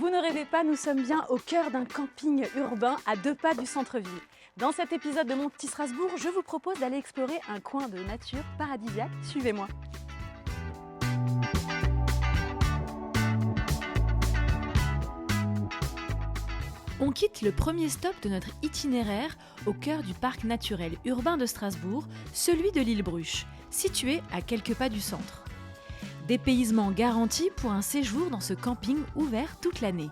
Vous ne rêvez pas, nous sommes bien au cœur d'un camping urbain à 2 pas du centre-ville. Dans cet épisode de Mon Petit Strasbourg, je vous propose d'aller explorer un coin de nature paradisiaque. Suivez-moi. On quitte le premier stop de notre itinéraire au cœur du parc naturel urbain de Strasbourg, celui de l'île Bruche, situé à quelques pas du centre. Dépaysement garanti pour un séjour dans ce camping ouvert toute l'année.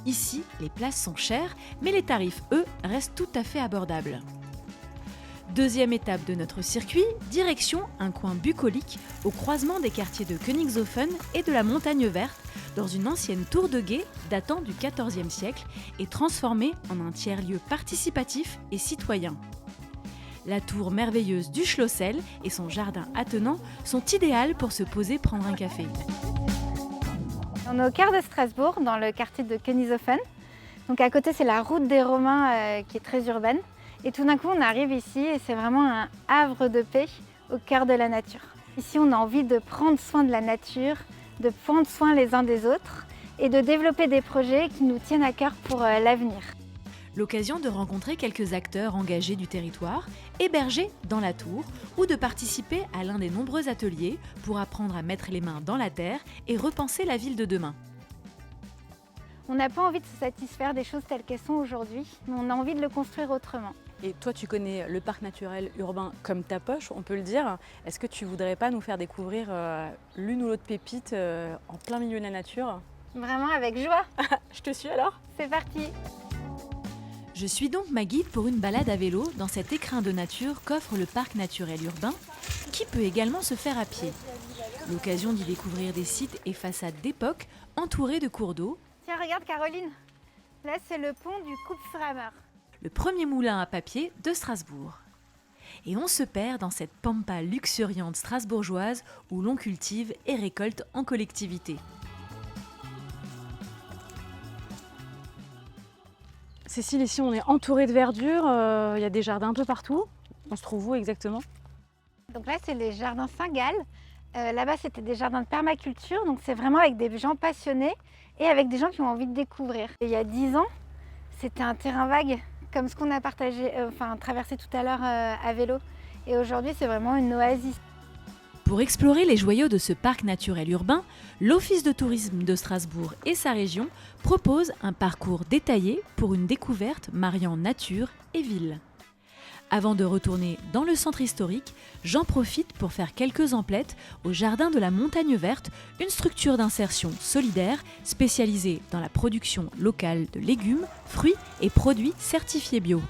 Ici, les places sont chères, mais les tarifs, eux, restent tout à fait abordables. Deuxième étape de notre circuit, direction un coin bucolique au croisement des quartiers de Königshofen et de la Montagne Verte, dans une ancienne tour de guet datant du XIVe siècle et transformée en un tiers-lieu participatif et citoyen. La tour merveilleuse du Schlossel et son jardin attenant sont idéales pour se poser prendre un café. On est au cœur de Strasbourg, dans le quartier de Königshofen. Donc à côté, c'est la route des Romains qui est très urbaine. Et tout d'un coup, on arrive ici et c'est vraiment un havre de paix au cœur de la nature. Ici, on a envie de prendre soin de la nature, de prendre soin les uns des autres et de développer des projets qui nous tiennent à cœur pour l'avenir. L'occasion de rencontrer quelques acteurs engagés du territoire, hébergés dans la tour, ou de participer à l'un des nombreux ateliers pour apprendre à mettre les mains dans la terre et repenser la ville de demain. On n'a pas envie de se satisfaire des choses telles qu'elles sont aujourd'hui, mais on a envie de le construire autrement. Et toi, tu connais le parc naturel urbain comme ta poche, on peut le dire. Est-ce que tu voudrais pas nous faire découvrir l'une ou l'autre pépite en plein milieu de la nature? Vraiment avec joie. Je te suis alors? C'est parti. Je suis donc ma guide pour une balade à vélo dans cet écrin de nature qu'offre le parc naturel urbain, qui peut également se faire à pied. L'occasion d'y découvrir des sites et façades d'époque entourés de cours d'eau. Tiens, regarde Caroline, là c'est le pont du Kupferhammer. Le premier moulin à papier de Strasbourg. Et on se perd dans cette pampa luxuriante strasbourgeoise où l'on cultive et récolte en collectivité. Cécile, ici on est entouré de verdure, il y a des jardins un peu partout. On se trouve où exactement? Donc là c'est les jardins Saint-Gall. Là-bas c'était des jardins de permaculture, donc c'est vraiment avec des gens passionnés et avec des gens qui ont envie de découvrir. Et il y a 10 ans, c'était un terrain vague, comme ce qu'on a traversé tout à l'heure à vélo. Et aujourd'hui c'est vraiment une oasis. Pour explorer les joyaux de ce parc naturel urbain, l'Office de tourisme de Strasbourg et sa région proposent un parcours détaillé pour une découverte mariant nature et ville. Avant de retourner dans le centre historique, j'en profite pour faire quelques emplettes au jardin de la Montagne Verte, une structure d'insertion solidaire spécialisée dans la production locale de légumes, fruits et produits certifiés bio.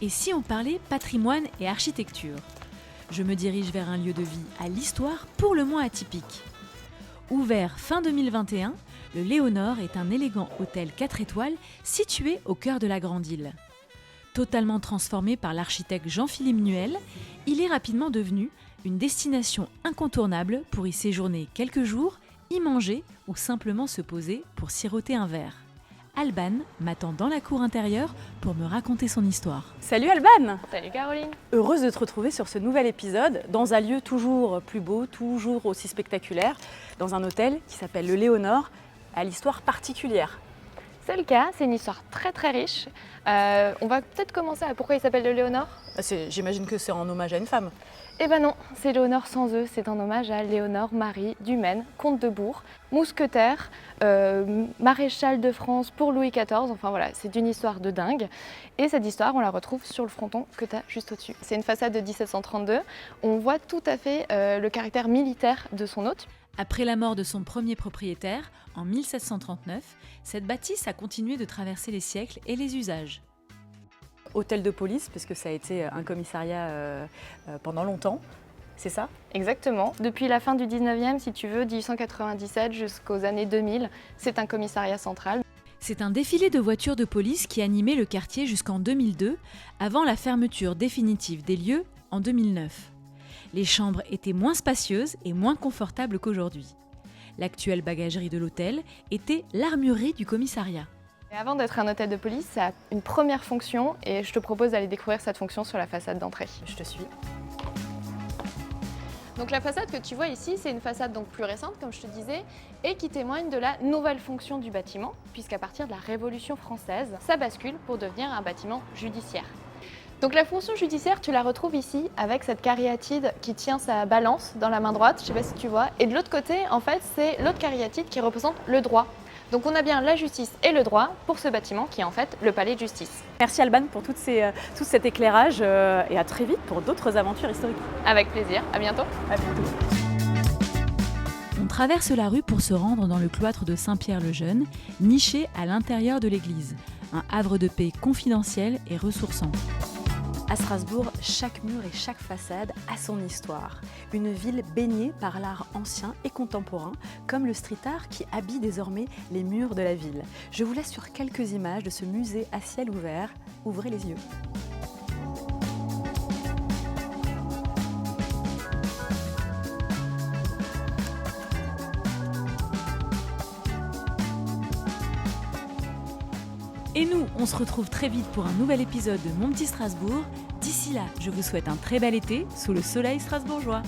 Et si on parlait patrimoine et architecture? Je me dirige vers un lieu de vie à l'histoire pour le moins atypique. Ouvert fin 2021, le Léonore est un élégant hôtel 4 étoiles situé au cœur de la Grande Île. Totalement transformé par l'architecte Jean-Philippe Nuel, il est rapidement devenu une destination incontournable pour y séjourner quelques jours, y manger ou simplement se poser pour siroter un verre. Alban m'attend dans la cour intérieure pour me raconter son histoire. Salut Alban! Salut Caroline! Heureuse de te retrouver sur ce nouvel épisode, dans un lieu toujours plus beau, toujours aussi spectaculaire, dans un hôtel qui s'appelle le Léonore, à l'histoire particulière. C'est le cas, c'est une histoire très très riche. On va peut-être commencer à pourquoi il s'appelle le Léonore. J'imagine que c'est en hommage à une femme. Eh ben non, c'est Léonore sans E, c'est un hommage à Léonore Marie du Maine, comte de Bourg, mousquetaire, maréchal de France pour Louis XIV, enfin voilà, c'est une histoire de dingue. Et cette histoire, on la retrouve sur le fronton que tu as juste au-dessus. C'est une façade de 1732, on voit tout à fait le caractère militaire de son hôte. Après la mort de son premier propriétaire, en 1739, cette bâtisse a continué de traverser les siècles et les usages. Hôtel de police, parce que ça a été un commissariat pendant longtemps, c'est ça? Exactement. Depuis la fin du 19e, si tu veux, 1897 jusqu'aux années 2000, c'est un commissariat central. C'est un défilé de voitures de police qui animait le quartier jusqu'en 2002, avant la fermeture définitive des lieux en 2009. Les chambres étaient moins spacieuses et moins confortables qu'aujourd'hui. L'actuelle bagagerie de l'hôtel était l'armurerie du commissariat. Et avant d'être un hôtel de police, ça a une première fonction et je te propose d'aller découvrir cette fonction sur la façade d'entrée. Je te suis. Donc la façade que tu vois ici, c'est une façade donc plus récente, comme je te disais, et qui témoigne de la nouvelle fonction du bâtiment, puisqu'à partir de la Révolution française, ça bascule pour devenir un bâtiment judiciaire. Donc la fonction judiciaire, tu la retrouves ici avec cette cariatide qui tient sa balance dans la main droite, je ne sais pas si tu vois, et de l'autre côté, en fait, c'est l'autre cariatide qui représente le droit. Donc on a bien la justice et le droit pour ce bâtiment qui est en fait le palais de justice. Merci Alban pour tout cet éclairage et à très vite pour d'autres aventures historiques. Avec plaisir, à bientôt. À bientôt. On traverse la rue pour se rendre dans le cloître de Saint-Pierre-le-Jeune, niché à l'intérieur de l'église, un havre de paix confidentiel et ressourçant. À Strasbourg, chaque mur et chaque façade a son histoire. Une ville baignée par l'art ancien et contemporain, comme le street art qui habille désormais les murs de la ville. Je vous laisse sur quelques images de ce musée à ciel ouvert. Ouvrez les yeux. Et nous, on se retrouve très vite pour un nouvel épisode de Mon Petit Strasbourg. D'ici là, je vous souhaite un très bel été sous le soleil strasbourgeois.